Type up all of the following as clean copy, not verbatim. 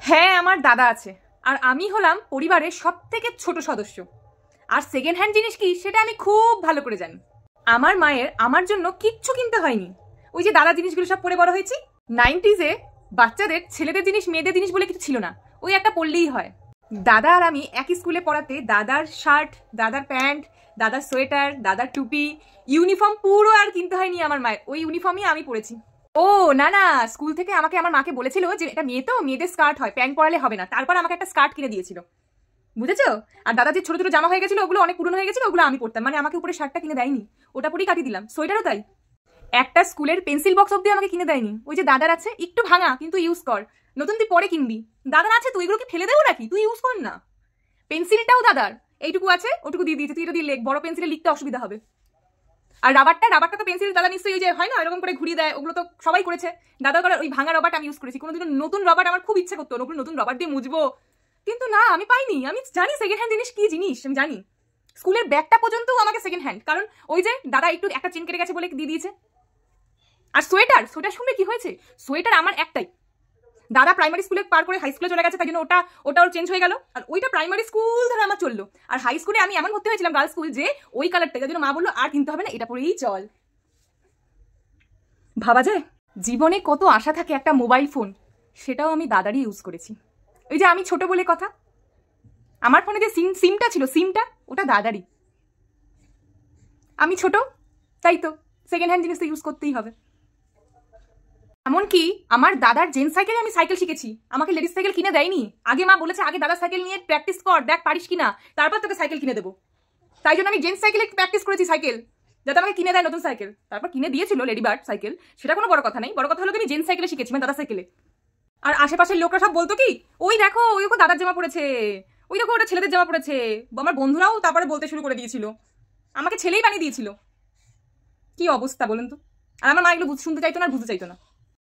হ্যাঁ, আমার দাদা আছে। আর আমি হলাম পরিবারের সবথেকে ছোট সদস্য। আর সেকেন্ড হ্যান্ড জিনিস কি সেটা আমি খুব ভালো করে জানি। আমার মায়ের আমার জন্য কিচ্ছু কিনতে হয়নি। ওই যে দাদা জিনিসগুলো সব পরে বড় হয়েছি। 90s-এ বাচ্চাদের ছেলেদের জিনিস মেয়েদের জিনিস বলে কিছু ছিল না, ওই একটা পড়লেই হয়। দাদা আর আমি একই স্কুলে পড়াতে দাদার শার্ট, দাদার প্যান্ট, দাদার সোয়েটার, দাদার টুপি, ইউনিফর্ম পুরো আর কিনতে হয়নি আমার মায়ের। ওই ইউনিফর্মই আমি পরেছি। ও না না, স্কুল থেকে আমাকে আমার মাকে বলেছিল যে এটা মেয়ে তো, মেয়েদের স্কার্ট হয়, প্যান্ট পরালে হবে না। তারপর আমাকে একটা স্কার্ট কিনে দিয়েছিল, বুঝেছো? আর দাদা যে ছোট ছোট জামা হয়ে গেছিল ওগুলো অনেক পুরনো হয়ে গেছিল, ওগুলো আমি পরতাম। মানে আমাকে উপরে শার্টটা কিনে দেয়নি, ওটা পরেই কাটিয়ে দিলাম। সোয়েটারও তাই। একটা স্কুলের পেন্সিল বক্স অব্দি আমাকে কিনে দেয়নি। ওই যে দাদার আছে, একটু ভাঙা কিন্তু ইউজ কর, নতুন তুই পরে কিনবি। দাদার আছে, তুই এগুলো কি ফেলে দেবো নাকি? তুই ইউজ কর না। পেন্সিলটাও দাদার এইটুকু আছে, ওটুকু দিয়ে দিয়েছে। তুই এটা দিয়ে লেখ, বড় পেন্সিলে লিখতে অসুবিধা হবে। আর রাবারটা তো পেন্সিল দাদা নিশ্চয়ই যে হয় না এরকম করে ঘুরিয়ে দেয়, ওগুলো তো সবাই করেছে। দাদা করে ওই ভাঙা রবারটা আমি ইউজ করেছি। কোনোদিনও নতুন রবার আমার খুব ইচ্ছা করতো, ওগুলো নতুন রবার দিয়ে মুছবো, কিন্তু না, আমি পাইনি। আমি জানি সেকেন্ড হ্যান্ড জিনিস কি জিনিস, আমি জানি। স্কুলের ব্যাগটা পর্যন্তও আমাকে সেকেন্ড হ্যান্ড, কারণ ওই যে দাদা একটু একটা চেন কেটে গেছে বলে দিয়ে দিয়েছে। আর সোয়েটার শুনলে কি হয়েছে? সোয়েটার আমার একটাই। দাদা প্রাইমারি স্কুলে পার করে হাই স্কুলে চলে গেছে, তাই জন্য ওটা ওর চেঞ্জ হয়ে গেল। আর ওইটা প্রাইমারি স্কুল ধরে আমার চললো। আর হাই স্কুলে আমি এমন ভর্তি হয়েছিলাম গার্লস স্কুল যে ওই কালারটা, তাই জন্য মা বললো আর কিনতে হবে না, এটা পরেই চল। ভাবা যায় জীবনে কত আশা থাকে একটা মোবাইল ফোন, সেটাও আমি দাদারই ইউজ করেছি। ওই যে আমি ছোট বলে কথা, আমার ফোনে যে সিমটা ছিল, সিমটা ওটা দাদারই। আমি ছোট, তাই তো সেকেন্ড হ্যান্ড জিনিস তো ইউজ করতেই হবে। এমনকি আমার দাদার জেন্টস সাইকেলে আমি সাইকেল শিখেছি, আমাকে লেডিস সাইকেল কিনে দেয়নি। আগে মা বলেছে আগে দাদার সাইকেল নিয়ে প্র্যাকটিস কর, দেখ পারিস কিনা, তারপর তোকে সাইকেল কিনে দেবো। তাই জন্য আমি জেন্টস সাইকেলে প্র্যাকটিস করেছি সাইকেল, যাতে আমাকে কিনে দেয় নতুন সাইকেল। তারপর কিনে দিয়েছিল লেডি বার্ড সাইকেল, সেটা কোনো বড় কথা নেই। বড় কথা হলো আমি জেন্টস সাইকেলে শিখেছি, মানে দাদার সাইকেলে। আর আশেপাশের লোকরা সব বলতো কি, ওই দেখো ওই দেখো দাদার জামা পড়েছে, ওই দেখো ওটা ছেলেদের জামা পড়েছে। আমার বন্ধুরাও তারপরে বলতে শুরু করে দিয়েছিল, আমাকে ছেলেই বানিয়ে দিয়েছিল। কি অবস্থা বলুন তো। আর আমার মা এগুলো শুনতে চাইতো না, বুঝতে চাইতো না।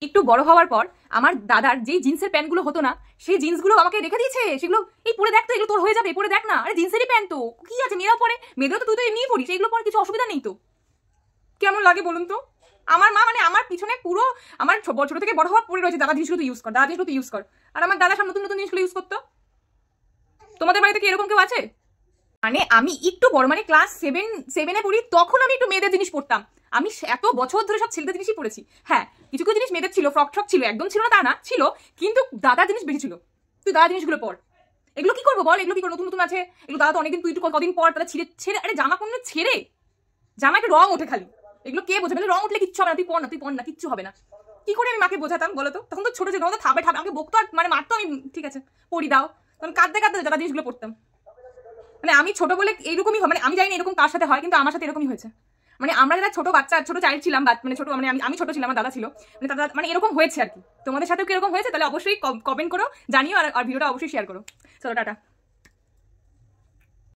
একটু বড় হওয়ার পর আমার দাদার যেই জিন্সের প্যান্টগুলো হতো না, সেই জিন্সগুলো আমাকে রেখে দিয়েছে। সেগুলো এই পরে দেখ তো, এগুলো তোর হয়ে যাবে, পরে দেখ না। আরে জিন্সেরই প্যান্ট তো, কি আছে, মেয়েরাও পরে, মেয়েদেরও তো তুই তো এমনিই পড়িস, এগুলো পরে কিছু অসুবিধা নেই তো। কেমন লাগে বলুন তো। আমার মা মানে আমার পিছনে পুরো আমার ছোট থেকে বড় হওয়ার পরে রয়েছে, দাদা জিনিসগুলো তুই ইউজ কর, দাদা জিনিসগুলো তুই ইউজ কর। আর আমার দাদা সব নতুন নতুন জিনিসগুলো ইউজ করতো। তোমাদের বাড়িতে কি এরকম কেউ আছে? মানে আমি একটু বড়, মানে ক্লাস 7-এ পড়ি, তখন আমি একটু মেয়েদের জিনিস পড়তাম। আমি এত বছর ধরে সব ছেলেদের জিনিসই পড়েছি। হ্যাঁ, কিছু কিছু জিনিস মেয়েদের ছিল, ফ্রক ছিল, একদম ছিল না তা না, ছিল, কিন্তু দাদা জিনিস বেশি ছিল। তুই দাদা জিনিসগুলো পড়। এগুলো কি করবো বল, এগুলো কি নতুন নতুন আছে, এগুলো দাদা তো অনেকদিন, তুই একটু কদিন পর তারা ছেড়ে আরে জামা কোনো ছেড়ে, জামা একটু রং ওঠে খালি, এগুলো কে বোঝাবে? রং উঠলে কিচ্ছু হবে না, তুই পড় না, কিচ্ছু হবে না। কি করে আমি মাকে বোঝাতাম বলো তো? তখন তো ছোট যে তখন তো থাবে আমাকে বকতো, আর মানে মারতো। আমি ঠিক আছে পড়ি দাও, তখন কাঁদতে দাদা জিনিসগুলো পড়তাম। মানে আমি ছোট বলে এইরকমই হয়, মানে আমি জানি না এরকম কার সাথে হয়, কিন্তু আমার সাথে এরকমই হয়েছে। মানে আমরা যারা ছোট বাচ্চা, ছোট চাইল্ড ছিলাম, মানে ছোট, মানে আমি ছোট ছিলাম, আমার দাদা ছিল, মানে দাদা, মানে এরকম হয়েছে আর কি। তোমাদের সাথেও কি এরকম হয়েছে? তাহলে অবশ্যই কমেন্ট করো, জানিও, আর ভিডিওটা অবশ্যই শেয়ার করো। চলো টাটা।